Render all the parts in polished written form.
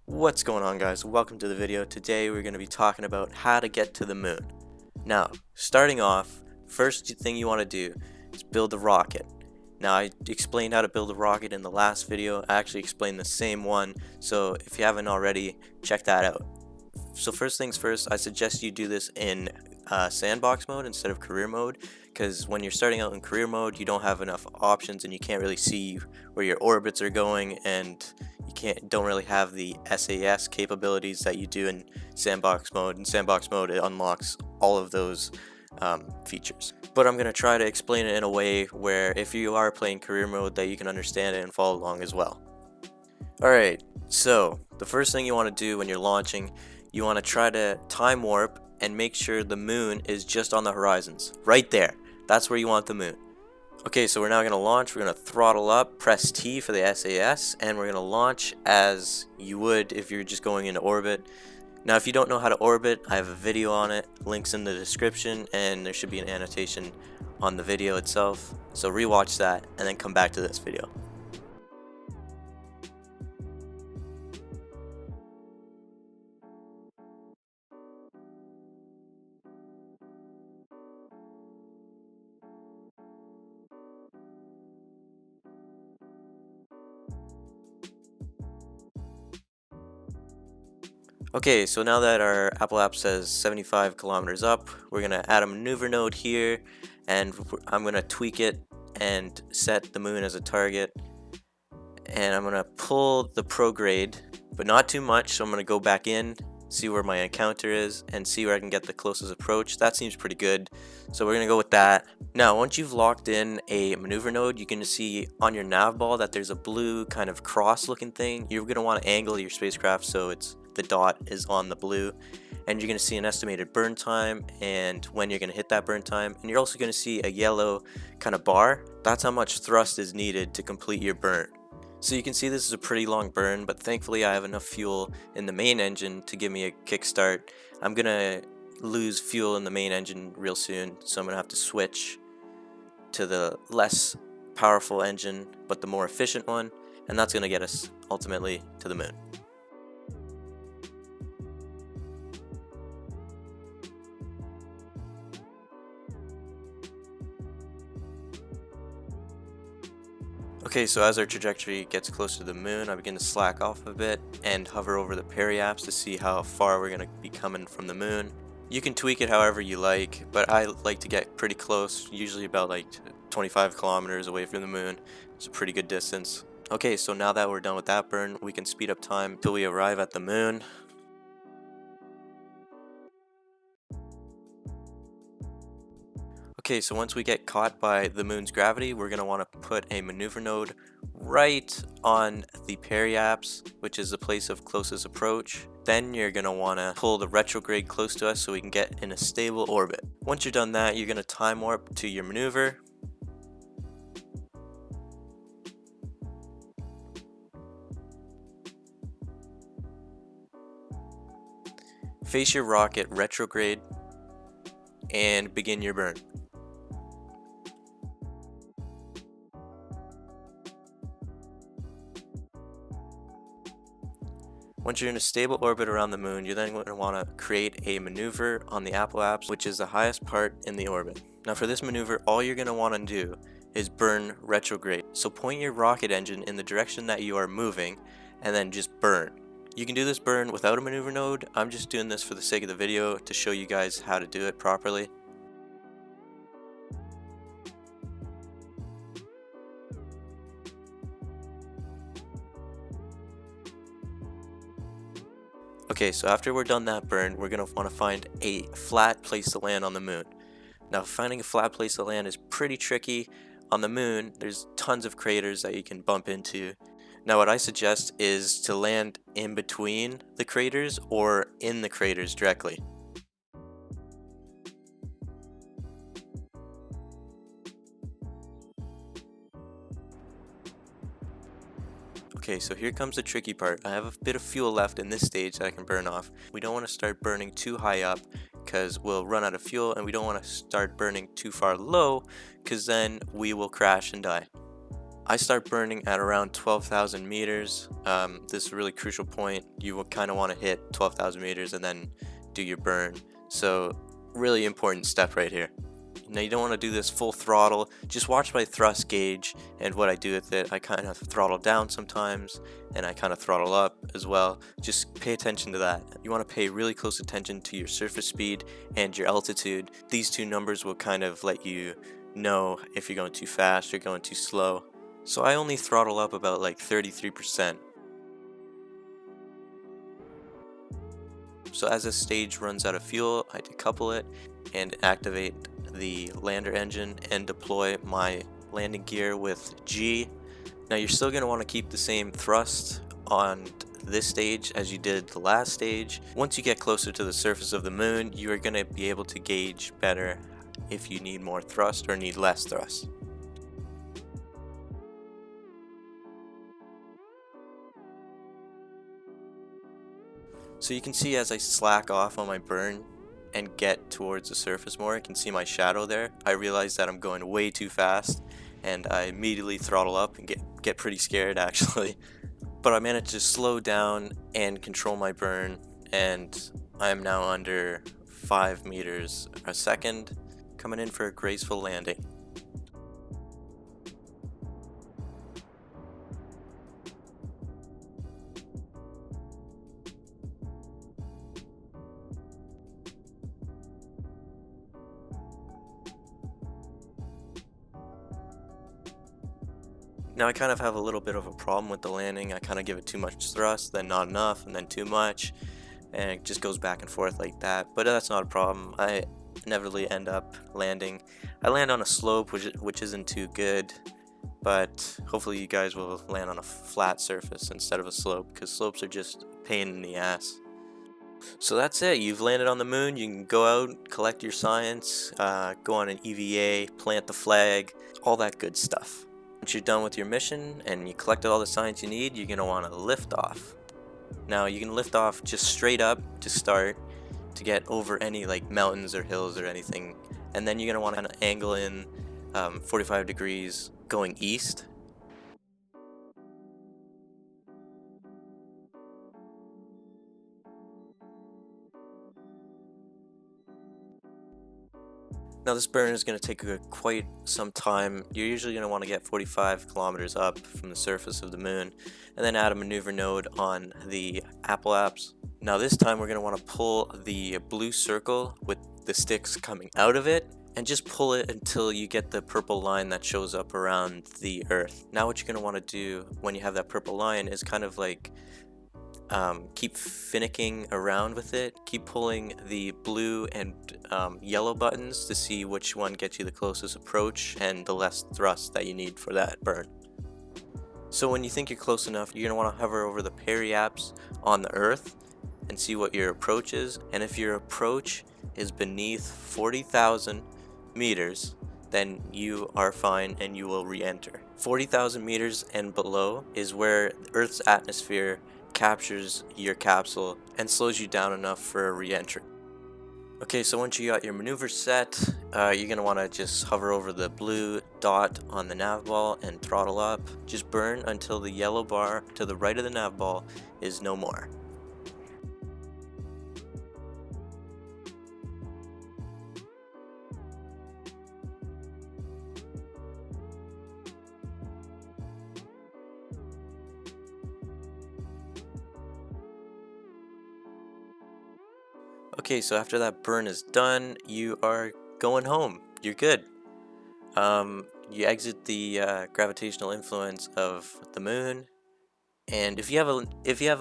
What's going on, guys? Welcome to the video. Today we're going to be talking about how to get to the moon. Now, starting off, first thing you want to do is build a rocket. Now, I explained how to build a rocket in the last video. I actually explained the same one, so if you haven't already, check that out. So first things first, I suggest you do this in sandbox mode instead of career mode, because when you're starting out in career mode, you don't have enough options and you can't really see where your orbits are going, and you don't really have the SAS capabilities that you do in sandbox mode. In sandbox mode, it unlocks all of those features. But I'm going to try to explain it in a way where if you are playing career mode, that you can understand it and follow along as well. Alright, so the first thing you want to do when you're launching, you want to try to time warp and make sure the moon is just on the horizons. Right there. That's where you want the moon. Okay, so we're now going to launch. We're going to throttle up, press T for the SAS, and we're going to launch as you would if you're just going into orbit. Now, if you don't know how to orbit, I have a video on it. Links in the description, and there should be an annotation on the video itself. So rewatch that, and then come back to this video. Okay, so now that our Apple app says 75 kilometers up, we're going to add a maneuver node here, and I'm going to tweak it and set the moon as a target. And I'm going to pull the prograde, but not too much, so I'm going to go back in, see where my encounter is, and see where I can get the closest approach. That seems pretty good, so we're going to go with that. Now, once you've locked in a maneuver node, you can see on your nav ball that there's a blue kind of cross looking thing. You're going to want to angle your spacecraft so the dot is on the blue, and you're going to see an estimated burn time and when you're going to hit that burn time, and you're also going to see a yellow kind of bar. That's how much thrust is needed to complete your burn. So you can see this is a pretty long burn, but thankfully I have enough fuel in the main engine to give me a kickstart. I'm going to lose fuel in the main engine real soon, so I'm going to have to switch to the less powerful engine, but the more efficient one, and that's going to get us ultimately to the moon. Okay, so as our trajectory gets closer to the moon, I begin to slack off a bit and hover over the periapse to see how far we're going to be coming from the moon. You can tweak it however you like, but I like to get pretty close, usually about like 25 kilometers away from the moon. It's a pretty good distance. Okay, so now that we're done with that burn, we can speed up time till we arrive at the moon. Okay, so once we get caught by the moon's gravity, we're going to want to put a maneuver node right on the periapse, which is the place of closest approach. Then you're going to want to pull the retrograde close to us so we can get in a stable orbit. Once you're done that, you're going to time warp to your maneuver. Face your rocket retrograde and begin your burn. Once you're in a stable orbit around the moon, you're then going to want to create a maneuver on the Apple apps, which is the highest part in the orbit. Now for this maneuver, all you're going to want to do is burn retrograde. So point your rocket engine in the direction that you are moving and then just burn. You can do this burn without a maneuver node. I'm just doing this for the sake of the video to show you guys how to do it properly. Okay, so after we're done that burn, we're going to want to find a flat place to land on the moon. Now, finding a flat place to land is pretty tricky. On the moon, there's tons of craters that you can bump into. Now, what I suggest is to land in between the craters or in the craters directly. Okay, so here comes the tricky part. I have a bit of fuel left in this stage that I can burn off. We don't want to start burning too high up because we'll run out of fuel, and we don't want to start burning too far low because then we will crash and die. I start burning at around 12,000 meters. This is a really crucial point. You will kind of want to hit 12,000 meters and then do your burn. So really important step right here. Now you don't want to do this full throttle. Just watch my thrust gauge and what I do with it. I kind of throttle down sometimes and I kind of throttle up as well. Just pay attention to that. You want to pay really close attention to your surface speed and your altitude. These two numbers will kind of let you know if you're going too fast or going too slow. So I only throttle up about like 33%. So as this stage runs out of fuel, I decouple it and activate the lander engine and deploy my landing gear with G. Now you're still going to want to keep the same thrust on this stage as you did the last stage. Once you get closer to the surface of the moon, you are going to be able to gauge better if you need more thrust or need less thrust. So you can see as I slack off on my burn and get towards the surface more, I can see my shadow there. I realize that I'm going way too fast and I immediately throttle up and get pretty scared actually. But I managed to slow down and control my burn, and I am now under 5 meters a second, coming in for a graceful landing. Now I kind of have a little bit of a problem with the landing. I kind of give it too much thrust, then not enough, and then too much, and it just goes back and forth like that. But that's not a problem. I inevitably end up landing. I land on a slope, which isn't too good, but hopefully you guys will land on a flat surface instead of a slope, because slopes are just a pain in the ass. So that's it. You've landed on the moon. You can go out, collect your science, go on an EVA, plant the flag, all that good stuff. Once you're done with your mission and you collected all the science you need, you're going to want to lift off. Now you can lift off just straight up to start, to get over any like mountains or hills or anything, and then you're going to want to kind of angle in 45 degrees going east. Now this burn is going to take quite some time. You're usually going to want to get 45 kilometers up from the surface of the moon and then add a maneuver node on the Apple apps. Now this time we're going to want to pull the blue circle with the sticks coming out of it and just pull it until you get the purple line that shows up around the Earth. Now what you're going to want to do when you have that purple line is kind of like keep finicking around with it. Keep pulling the blue and yellow buttons to see which one gets you the closest approach and the less thrust that you need for that burn. So when you think you're close enough, you're going to want to hover over the periaps on the Earth and see what your approach is. And if your approach is beneath 40,000 meters, then you are fine and you will re-enter. 40,000 meters and below is where Earth's atmosphere captures your capsule and slows you down enough for a re-entry. Okay, so once you got your maneuver set, you're going to want to just hover over the blue dot on the nav ball and throttle up. Just burn until the yellow bar to the right of the nav ball is no more. Okay, so after that burn is done, you are going home. You're good. You exit the gravitational influence of the moon, and if you have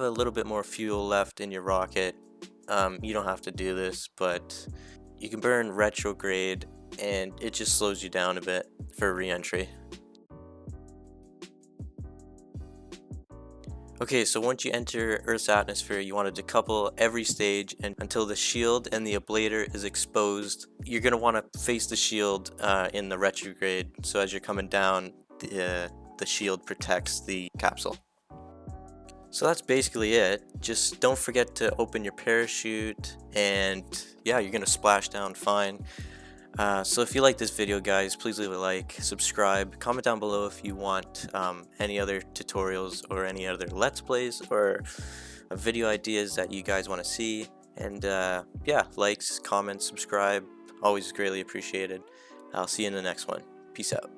a little bit more fuel left in your rocket, you don't have to do this, but you can burn retrograde, and it just slows you down a bit for re-entry. Okay, so once you enter Earth's atmosphere, you want to decouple every stage and until the shield and the ablator is exposed. You're going to want to face the shield in the retrograde, so as you're coming down, the shield protects the capsule. So that's basically it. Just don't forget to open your parachute, and yeah, you're going to splash down fine. So if you like this video, guys, please leave a like, subscribe, comment down below if you want any other tutorials or any other Let's Plays or video ideas that you guys want to see. And yeah, likes, comments, subscribe, always greatly appreciated. I'll see you in the next one. Peace out.